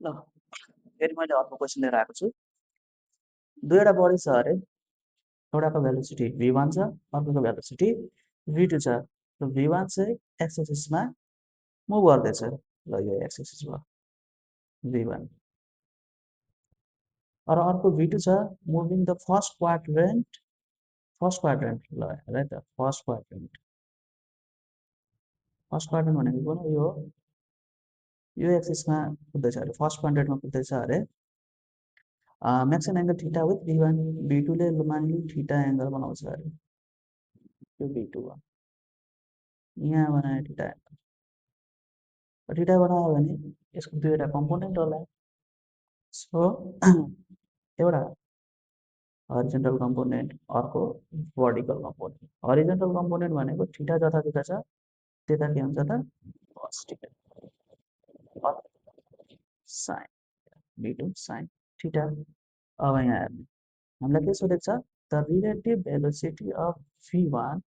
ल फेरि मैले अर्को क्वेसन लिएर आएको छु। दुईवटा बडी छ अरे, एउटाको भेलोसिटी v1 छ, अर्कोको भेलोसिटी v2 छ। र v1 चाहिँ एक्स एक्सिसमा मुभ गर्दैछ। ल यो एक्स एक्सिस भयो v1, र अर्को v2 छ मुभिङ द फर्स्ट क्वाड्रेन्ट, ल हेर त फर्स्ट क्वाड्रेन्ट भनेको कुन हो? यो एक्सिसमा कुद्दैछ अरे, फर्स्ट क्वाड्रेन्टमा कुद्दैछ अरे। Makes an angle theta with v1, v2 ले मानिलिउँ थीटा एङ्गल बनाउँछ अरे, यो v2 हो। यहाँ बनायो थीटा एङ्गल, थीटा बनायो भने यसको दुईवटा कम्पोनेन्ट होला। सो एउटा हरिजेन्टल कम्पोनेन्ट, अर्को भर्टिकल कम्पोनेन्ट। हरिजेन्टल कम्पोनेन्ट भनेको थीटा जताततै छ त्यता के हुन्छ त cos theta sine v2 sine theta. अब यहाँ हेर्नु, हामीलाई के सोधेको छ? The relative velocity of v1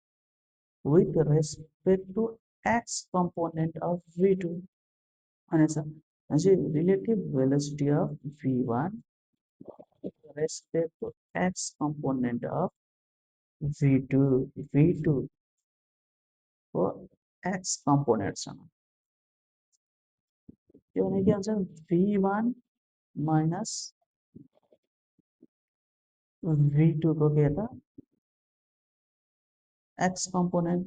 with respect to x component of v2 भनेछ। भनेपछि relative velocity of v1 with respect to x component of v2, v2 को x कम्पोनेन्टसँग, त्यो भने के हुन्छ? v1 माइनस v2 को के त x कम्पोनेन्ट।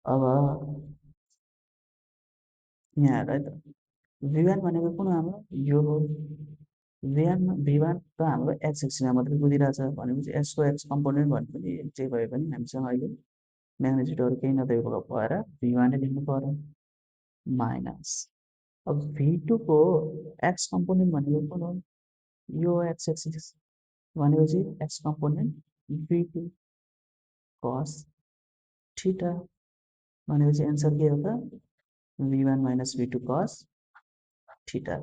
अब यहाँ हेर है त, v1 भनेको कुन हाम्रो? यो हो v1 त हाम्रो एक्स एक्सिसमा मात्रै कुदिरहेछ भनेपछि यसको एक्स कम्पोनेन्ट भने पनि जे भए पनि हामीसँग अहिले म्याग्निट्युडहरू केही नदिएको भएर v1 नै लेख्नु पर्यो माइनस। अब v2 को एक्स कम्पोनेन्ट भनेको कुन हो? यो एक्स एक्सिस भनेपछि x component v2 cos theta भनेपछि एन्सर के हो त? v1 minus v2 cos theta.